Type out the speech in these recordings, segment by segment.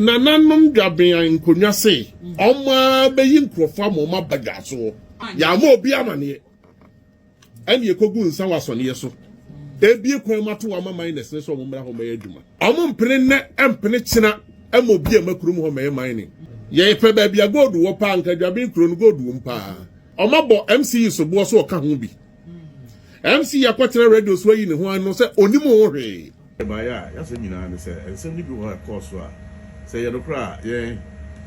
Nananom dwaben nkonwa se oma beyi nkrofo amoma bagaso ya ma obi amane ene ekogu nsa wasone so ebie kwan mato ama minus ne so omumra ho meye adwuma omumpene ne empene kina ama obi amakurum ho meye mine ye pe ba bia gold wo pa nka dwaben kro no gold wo mpa omabo MC so bo so ka ho bi MC yakwatere radio so yi ne ho ano se onimu ho hwe ba ya se nyina ne se ensem ni bi ho course a say you cry, yeah.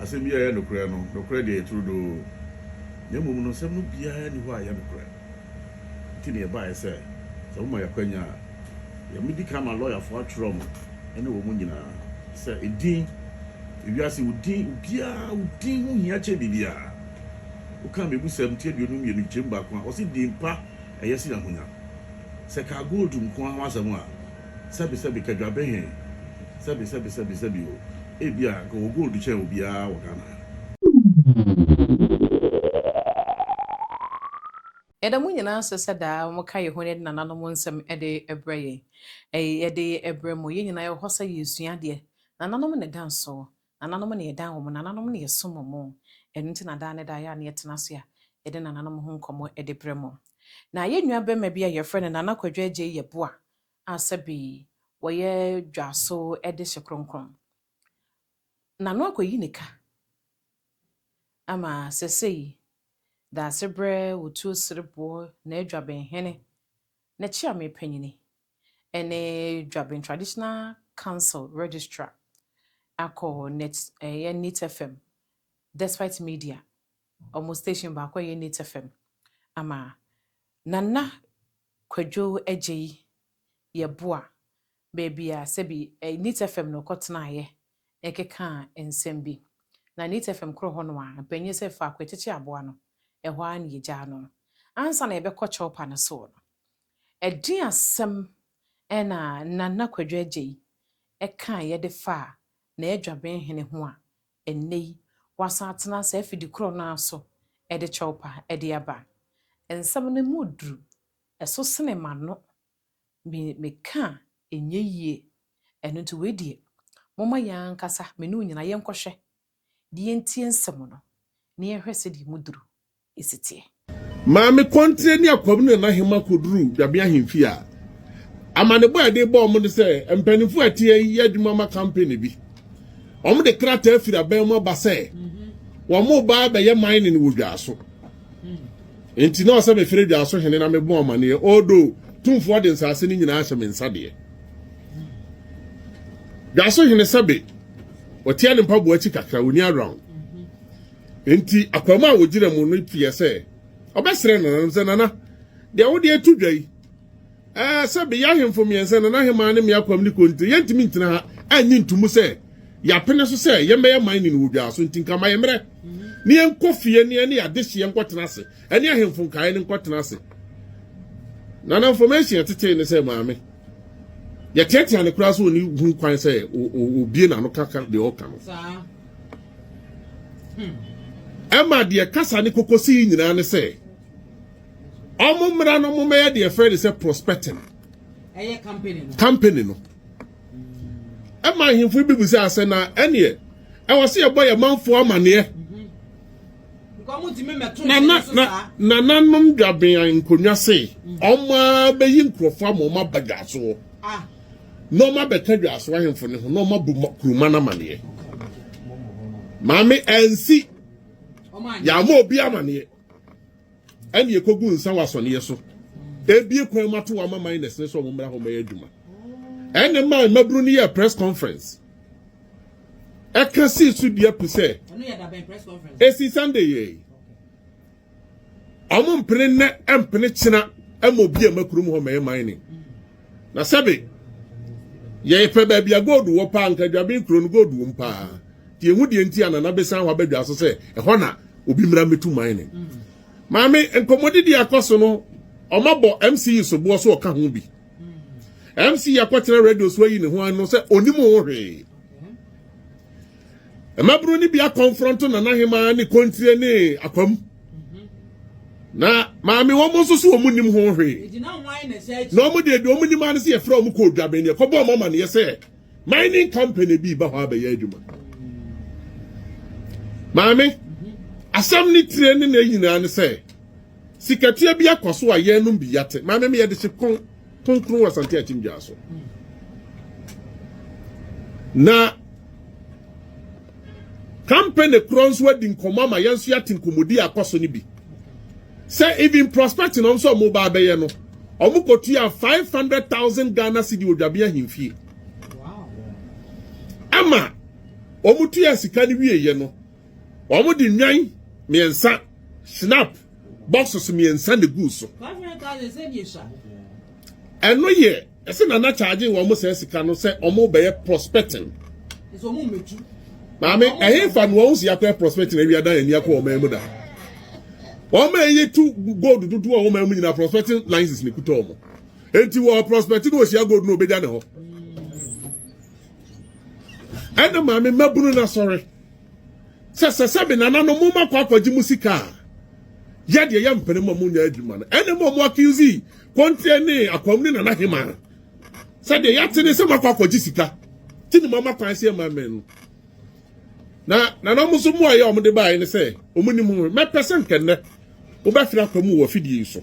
I say, me, I no cry, no credit through the young woman, no, some no be any why I am cry. Tinny by say, so my acquaintance, you may become a lawyer for a trauma, and a woman, you know, say, a dean, if you are saying, dean, dean, yache bibia. Who come be 17 you know, you came back, or see dean pa, and yes, you know, say, I go to Mkwan once a while. Sabi, can you obey him? Sabi. Ebia go do che obia wakana Eda munyina seseda mo kai ho ne nananom nsem ede ebreye ede ebremo ye nyina ye hosa yesua de nananom ne danso nananom ne dan wo nananom ne yesomo mo enti na da ne da ya ne yetena so ya ede nananom ho nkomo ede bremo na ye nua be ma bia ye frɛ ne nanakwadwa agye ye boa asabi wo ye dwaso ede hyekronkron Nano akoyi nika ama sesei da sebre wotu sirebo na adwaben hene na chia me panyini ene dwaben traditional council registrar akọ net net FM despite media almost station ba akọ net FM ama nana kwadwo agye ye boa baby a sebi net FM no kotena ye ekeka ensembi na net FM kro ho no a penye se fa kwetete aboa no ehwa an yegya no ansa na ebekọ chopa na so no edi asem ena nana kwadwa agye eka ye de fa na edwaben hene ho a ennei wasa atena se afidi kro no aso ede chopa ede aba ensem no mudru eso sene mano me ka enye yie eno to wedie Mama yan kasa menu nyina yenkohwe de yentie nsem no na yehwese di muduru esitie maame kontre ni akwam no na hema koduru dwabe ahemfi a amane boy de bo mo de se empanifo atie yi adwuma ma campaign bi omo de krata afiri aban mo ba se wo mo ba ba ye mining wo dwaso enti na o se me firi dwaso hene na me bo amane odo tumfo de nsase ni nyina ahye me nsade Gaso hene sabe otia ne mpaboa chi kakra oni around enti akwama a wogire mu no pie se obesere no nse nana de wo de atudwai sabe ya hemfo miense nana hema ne me akwam ni konti yentimi ntina ha anyi ntumu se ya pene so se ye meye man ni wodwa so nti nkama ye mre ni enkofie ni ene ya dehye enkotena se ene ahemfo nkae ne nkotena se nana information tete ne se maame ya tete ane kura so ni hu kwan se obie na no kaka de oka no sa ema de kasa ne kokosi nyina ne se omumra no mumeye de friend se prospecting eye company no ema himfu bibu se ase na ene e wose ye boy manfo amane na nanom dwaben nkonwa se oma beyi nkrofo amoma bagaso no ma beta dwaso ahemfo ne ho no ma bu kuruma na mane maame ensi ya ma obi amane ene ekogu nsa wasone so ebie kwan mato wa mama minus ne so omumra ho maya adwuma ene ma mabru ni ya press conference ekasi su dia puse eno ya da ben press conference esi Sunday ye amumpene ne empene kina amobi amakurum ho maya mining na sabe ye pe ba bia gold wo pa nka dwabe kro no gold wo mpa ti ehu de enti anana besan ho badwa so se eho na obi mra metu mining maame enkomodidi akoso no omabo MC so bo so oka ho bi MC yakwatere radio so yi ne ho ano se onimu ho hwe emabru ni bia confront na nahema ni kontire ni akwam na maami wo mo so so mu nim ho hwe no mo de do mo nim an se ye fra mo ko dwaben ne ko bo mo ma ne ye se mining company bi ba ho abaye adwuma Maame, asam ni tire ni na yina ne say. Sikatua bi akoso a ye no bi yate. Maame me ye de se konkron wasante atimdwa so. Na campaign across wedding komama yanso yate nkomodi akoso ni bi. Say even prospecting on so mobile be no. Omu kotua 500,000 Ghana cedi odwabia himfie. Wow. Ama omu tua sika ni wiye no. Omu di nwan miensa snap boxes miensa ne gu so. 500,000 say yesha. Eno ye, ese na charge omu say sika no say omu be prospecting. Is omu metu. Maame, ehe fa no wo si akwa prospecting e wi adan ani akwa oman mu da. Oman ye tu gold dudu oman mu nyina prospecting licenses ne kuto omo. Enti wo prospecting wo si gold no obeja ne ho. Ena maame mabunu na sorry. Sasa be nana no muma kwa kwaji musika. Yade ya mpene mo munya adwuma no. Ene mo mo accuse kontre ne akwamni na na hema. Sade yate ne se makwa kwaji sika. Tini mama kwanse maame no. Na no muso mu aye omde bae ne se omuni mu me pese nkenne. Wo ba fira kwamu wo fidie so.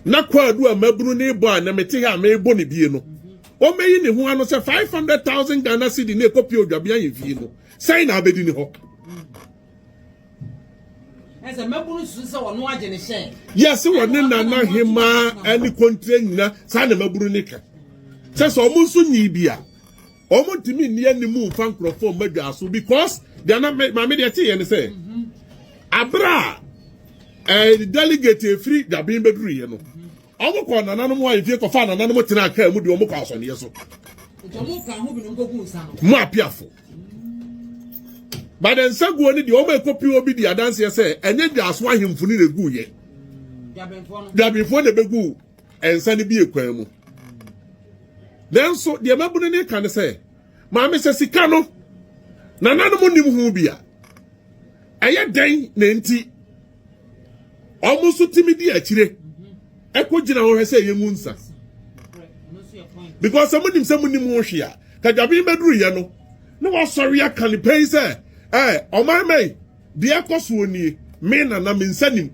Na kwa adu a mabunu ne bo a na mete ha me bo ne bie no. O meyi ne ho ano se 500,000 Ghana cedi ne kopi odwabia yefie no. Sai na abedi ne ho. Ese mabunu su se wono age ne hye. Yes, wone na hema ani kontre nyina sa na mabunu ne ka. Se so omu nso nyi bia. Omu ntimi ni animu fa nkrofo madwa so because they are not mama dey tie ne say. Abra delegate free da bin bedru ye no. Omu ko nananom wa ifie ko fa nananom tena aka mu de omu ko asone ye so. Omu ka ho bi no ngogu nsa no. Mu apiafo. But then saguo ni de omu ekopi obi di adanse ye say enye de aso ahemfu ni regu ye. Dabenfo ne begu ensa ni bi ekwan mu. Then so the mabunu ne kan say maame se sika no nananom nim hu bia eye den na enti omuso timidi akire ekogina ho hwese yemu nsa because someone nim ho hwea kadabi beduru ye no na wasori aka ne pay say oman mai de akoso oni me na me nsanim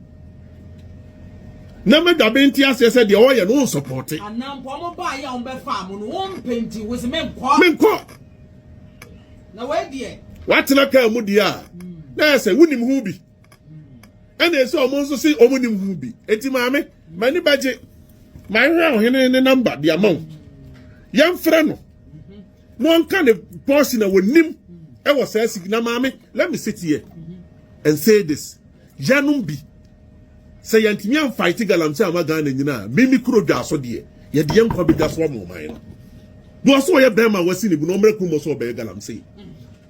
na me dabe nti ase se de oye no support anam po mo ba ya on be fa mo no won penti we se menkọ na we die watena ka mu die a na se wunim hu bi ena ese omo nso se omo nim hu bi enti maame mani baje my hwene ne number de amount yam frɛ no no anka ne post na wonim e wo say signa maame let me sit here and say this yanum bi say yantimi am fight galamse amaga na nyina mimi kuro dwa so de ye de yankwa bi da so mo man no do so ye be ma wasi ni bu no mreku mo so be galamse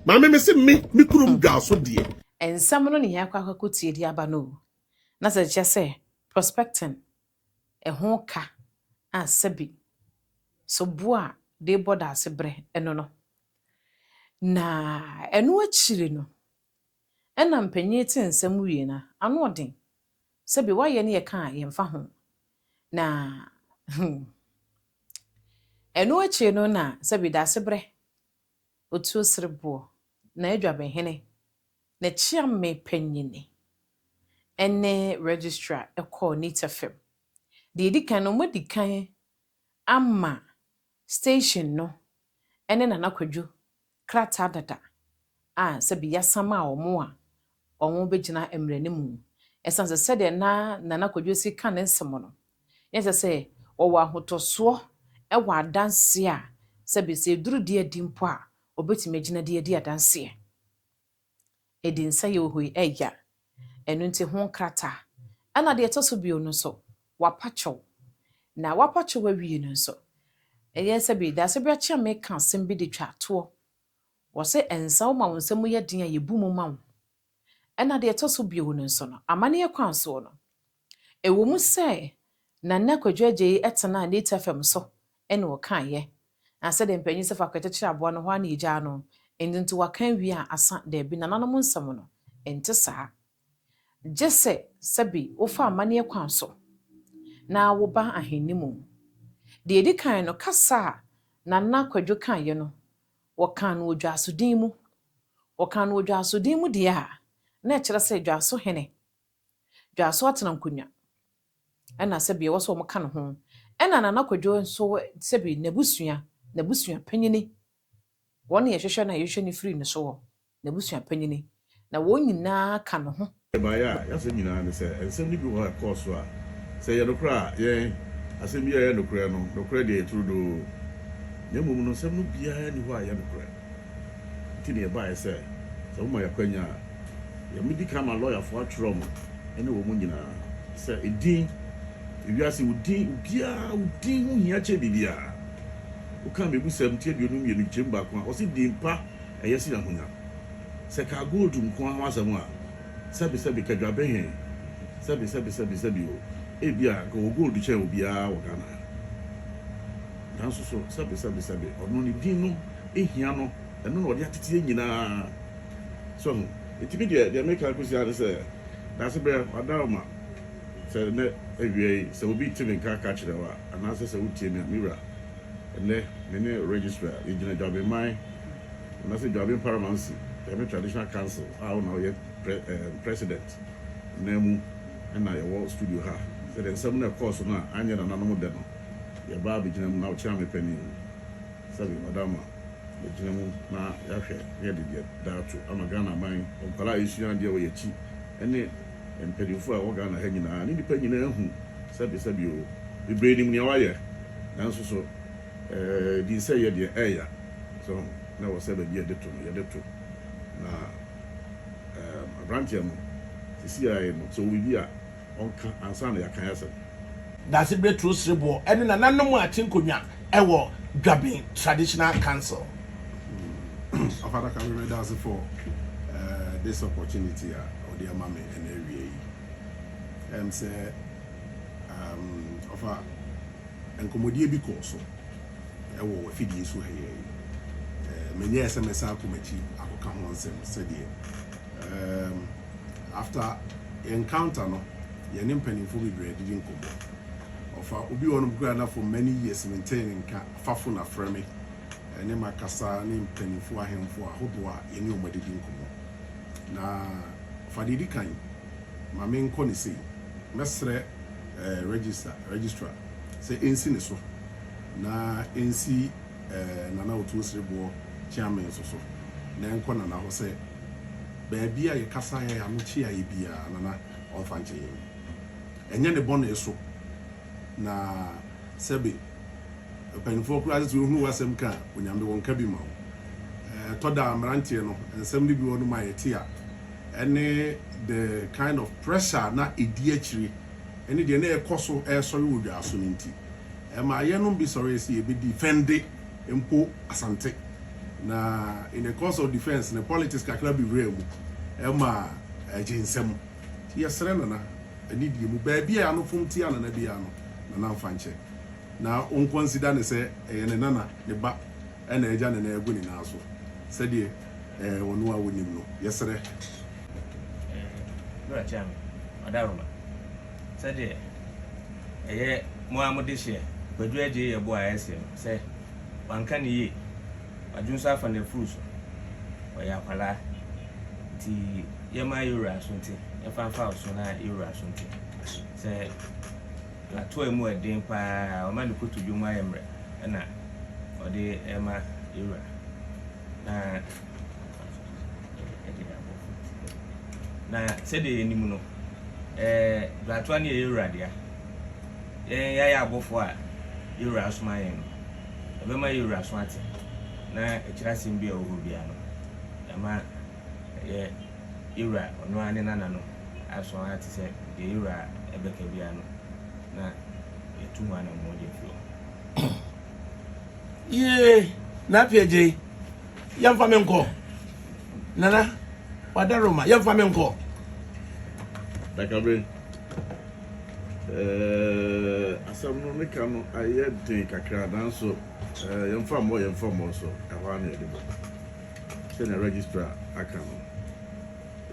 maame me se mi kuro dwa so de ensam no ne yakwa akotie di aba no na se je se prospecting ho ka asabi so bua de boda se bre eno no na eno achire no ena mpanyi ti nsam wie na ano odin sabi waye ne ye kan ye mfa ho na eno achire no na sabi da se bre otu sirbo na adwaben hene na chiamme panyini ene registrar call NITFM di kan no modi kan ama station no ene na nakwadwo krata dada sabi yasama omo a omo begina emranimu esanse se de na nakwadwo si kan nsem no yesa se owo ahotoso wa adanse a sabi se duru de adimpo a obetime gina de adi adanse edin sa ye ohoi eya enu nti ho krata ana de etoso bio no so wapacho na wapacho wawie no so eye sabi da sabi achia me kan sembi de twa to wo se ensa wo ma wo nsem ye din a yebu mu ma wo ana de etoso bio no so no amane ye kwan so no ewo mu se na nakwadwaje etena NITFM so ene wo kan ye asa de mpanyi se fa kwetete abo no ho ana ija no endintu wakan wi a asa de bi nananom nsem no ente saa jese sabi wo fa amane kwan so na wo ba ahenimu de edi kan no kasa na nakwadwo kan ye no wo kan no odwasodin mu wo kan no odwasodin mu de a na kyerɛ sɛ dwaso hene dwaso atena nkonwa ɛna sɛ bi wɔso wɔn ka ne ho ɛna Nana Kwadwo nso sɛ bi n'abusua panyini wɔn yɛ hwehwɛ na yɛhwɛ ne firi ne so wɔ n'abusua panyini na wɔn nyinaa ka ne ho Baya, yasa nyinaa ne sɛ nsɛm ni bi wɔ ha kɔɔ so a sɛ yɛ nokora yɛn asɛm bi a yɛ nokora no nokora deɛ ɛturu do na mmom no nsɛm no biara ni hɔ a yɛ nokora nti ne yɛbaeɛ sɛ sɛ woma yɛkwanya a yɛmedi ka ma lɔyafoɔ atwerɛ mo ɛne wɔ mu nyinaa sɛ ɛdin ewiase wo din biara wo din ho hia kyɛ biribiara woka mebusɛm tie aduonu mmienu nkyɛm baako a ɔse din pa ɛyɛ si ahonya sɛ ka gold nko ho asɛm a sɛbi kadwabe hɛn sɛbi o ebia ka wo gold kyɛ obiara wɔ Ghana nanso so sɛbi ɔno ne din no ehia no ɛno na ɔde atete nyinaa so no etimi deɛ meka kosi ade sɛ dase brɛ wadaroma sɛ ne awie sɛ obi timi nka ka kyerɛ wa anaasɛ sɛ wotie me mira ɛnɛ ne registrar yɛgyina dwabeman anaasɛ dwabe paramancy the traditional council a wo na ɔyɛ president na mu na yɛwɔ studio ha sɛ de nsɛm na ɛkɔɔ so no a anyɛ nananom dɛ no yɛbaa bɛgyina mu na wokyerɛ me pani sɛbi madama bɛgyina mu na yɛahwɛ yɛde deɛ daato ama Ghana man ɔnkɔla a yɛsua deɛ wɔ yɛkyi ɛne mpanimfoɔ a wɔ Ghana ha nyinaa ne nnipa nyinaa ahu sɛbi o bebree nim nea wayɛ nanso so di sɛ yɛ deɛ ɛyɛ so na wɔ sɛ baabi yɛde to na abranteɛ no sisi ayɛ no so obi a ɔnka ansa na yɛaka yɛ sɛ dase bre tro srebo ɛne na nanom a kyenkonwa ɛwɔ Dwaben Traditional Council. Father, can we read for this opportunity or the amame and area say offer and commodity because ɛwɔ afidie so ha yɛ menye SMS akomachi akoka ho nsɛm sɛdeɛ after encounter no yɛ ne mpanimfo bebree didi nkɔmmɔ ɔfa obi wɔ no bukura na for many years maintaining nka fafo na frɛ me ɛne makasa ne mpanimfo ahemfo ahodoɔ a yɛne ɔmo didi nkɔmmɔ na ɔfa didi kan ma me nkɔ ne sei mɛsrɛ registrar sɛ ɛnsi ne so na NC Nana Otuosrebo chairman so na enko na ho se baabi a yekasa ya amechi ayi bia nana onfa nche enye ne bon eso na sebe panifo kura se hu wasem ka onyambe wonka bi ma toda amrantie no ensem ni bi wonu ma yeti a ene the kind of pressure na edi akiri ene de na ekoso esori wodwa aso nti ema ye no be sorry see e be defend empo asante na in the course of defense the politics kakra be real ema aginsem yesere na ani die mu ba bia no fomti ana na bia no na mfanche na on consider ne se ne nana ne ba na eja ne na egu ni na so se de wonu a wonim no yesere no cham adaroma se de mo amode hye Kwadwo agye ye bo ayese se wanka ne ye adwunso afa na fruits oya kwala ti ye ma yura so nti ye fanfa so na yura so nti se la to emu eden pa o ma ne kotu dwuma ayemre na ode e ma yura na se de enimu no la to ne yura dia ya abofo a yura asoma yen ebe ma yura asomate na ekira simbi a oho bia no ama ye yura ono ane nana no aso ate se ye yura ebeka bia no na etumu ana mo de fio ye na pieje yamfa me nko nana wadaroma yamfa me nko dakabre asam no ne ka no aye den kakra danso yemfa mo so ahwa na edebo se na registrar aka no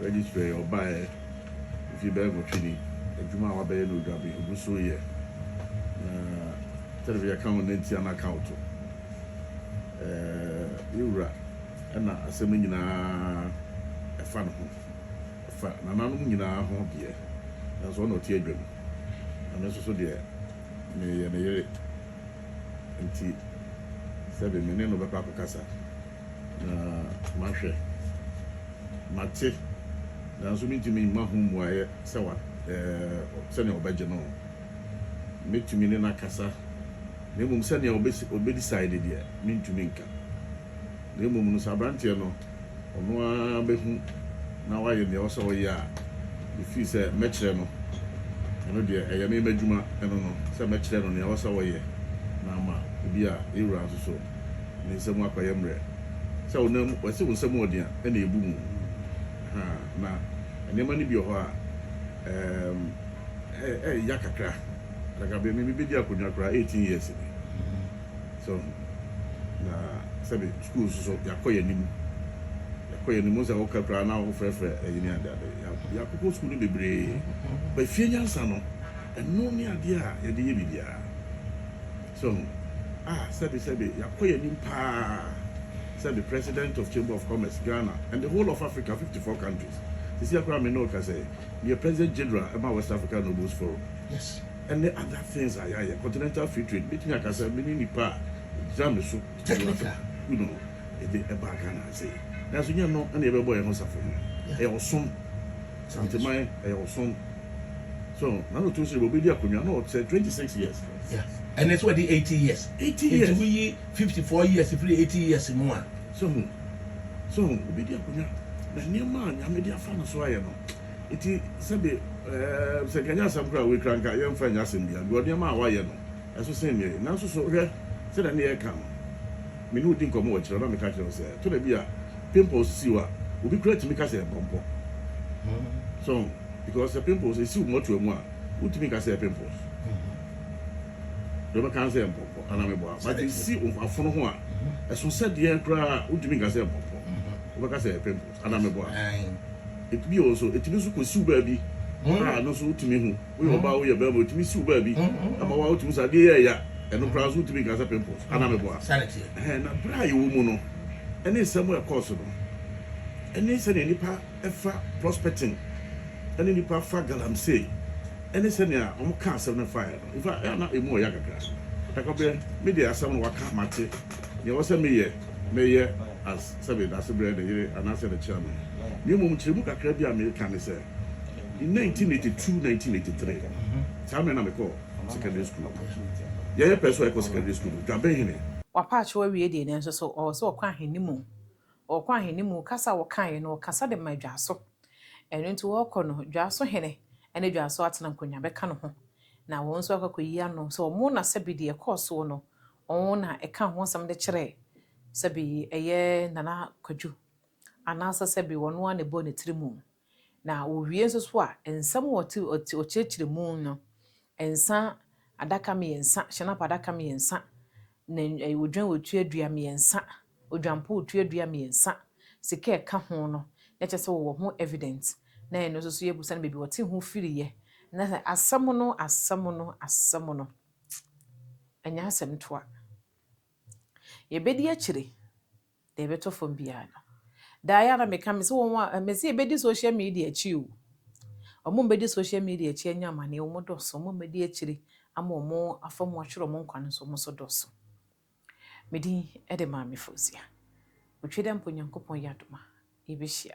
registrar obae if be go twini adwuma wa be no dwabe obuso ye na television account nti an account yura na asam nyina efa fa nananom nyinaa ho deɛ nanso ɔno ɔte adwam na me nso so deɛ meyɛ ne yere nti sɛbe me ne no bɛpa akɔkasa na mahwɛ mate nanso mentumi mma ho mmuayɛ sɛ sɛnea ɔbɛgye no mɛtumi ne no akasa na mmom sɛnea ɔbɛdecide deɛ mentumi nka na mmom no sɛ aberanteɛ no ɔno ara bɛhu na wayɛ deɛ ɔsɛ ɔyɛ a ɛfiri sɛ mɛkyerɛ no ɛno deɛ ɛyɛ me m'adwuma ɛno no sɛ mɛkyerɛ no nea ɔsɛ ɔyɛ na ama obi a ɛwura nso so ne nsɛm akɔyɛ mmerɛ sɛ wɔsɛ wo nsɛm ɔden a ɛna ɛbu mu na nneɛma no bi wɔ hɔ a ɛyɛ kakra lakabɛ me bɛdi akonnwa koraa 18 years so na sɛbe school so yɛakɔ yɛ anim sɛ woka koraa na wofrɛfrɛ ɛyini adeade yɛakokɔ school no bebree bafie nyansa no ɛno ne adeɛ a yɛde yɛ biribiara so sɛbe yɛakɔ yɛ anim paa sɛbe president of Chamber of Commerce Ghana and the whole of Africa 54 countries sisi akora me no ka sɛ the president general ɛma West Africa Nobles Forum yes and the other things are continental free trade between akasa many nipa jam so technical you know a back and say that's you know and every boy wants for me awesome santimai awesome so now to say we be akonnwa no say 26 years yeah and it's what the 80 years years we 54 years if 80 years more so we be akonnwa na niema nyame dia fa no so aye no iti sebe sɛ kanya asɛm kora we kranka yɛmfa nya asɛm bia go niema a wayɛ no ɛso sɛ ne na so hwɛ sɛ da ne yɛ ka no me no di nkɔmɔ wɔ kyerɛ na me ka kyerɛ sɛ to da bia pimples si wa obi kura timi ka sɛ bombo so because the pimples is mo to mu a utimi ka sɛ pimples do ba kan sɛ bombo ana me boa but you see afono ho a ɛso sɛ deɛ kura utimi ka sɛ bombo wo ka sɛ pimples ana me boa it be also it be so ko si ba bi no so utimi hu we oba wo yɛ ba mo utimi si ba bi ama wa utimi sa de yɛ ya ɛno kura so utimi ka sɛ pimples ana me boa sanity na bra yɛ wo mu no ɛne sɛm ɛ course no ɛne sɛ ne nipa ɛfa prospecting ɛne nipa fa galamsey ɛne sɛ ne a ɔmo ka asɛm no fa no ifa ɛna emu ɔya kakra takɔbɛ me de asɛm no waka mate ne wɔ sɛ meyɛ as sɛbe da sebrɛ de yere anasɛ de chairman ne mu kyeremu kakra bi a me ka ne sɛ in 1982-1983 chairman na me kɔ secondary school yɛyɛ pɛso ɛkɔ secondary school dwabe hene wapaacho awie de ne nso so so ɔkɔ ahenimu kasa wɔkae no kasa de ma dwaso ɛno nti wɔkɔ no dwaso hene ɛne dwaso atena nkonya bɛka no ho na wɔn nso akɔkɔyi ano so ɔmo na sɛbi de ɛkɔɔso no ɔmo na ɛka ho asɛm de kyerɛ sɛbi ɛyɛ nana kwadwu anaasɛ sɛbi wɔn ana bɔ ne tirimu na owie nso so a nsɛm ɔkyerɛkyerɛ mu no nsa adaka mmiɛnsa hyenapa adaka mmiɛnsa na odwan wotua dua mmiɛnsa odwampo wotua dua mmiɛnsa sika ɛka ho no na kyerɛ sɛ wɔwɔ ho evidence na ɛno nso so yɛbusa no baabi wɔte ho firiyɛ na sɛ asɛm no ɛnyɛ asɛm toa yɛbɛdi akyire da yɛbɛtɔ fam biara no daa yɛ na meka me sɛ wɔn a mɛsɛ yɛbɛdi social media akyi o ɔmo mbɛdi social media akyi anya amane ɔmo dɔso ɔmo mbɛdi akyire ama ɔmo afam atwerɛ ɔmo nkwa no so ɔmo so dɔso medin ɛde maame Fozia otwe dɛ mpo Nyankopɔn yɛ adoma yɛbɛhyia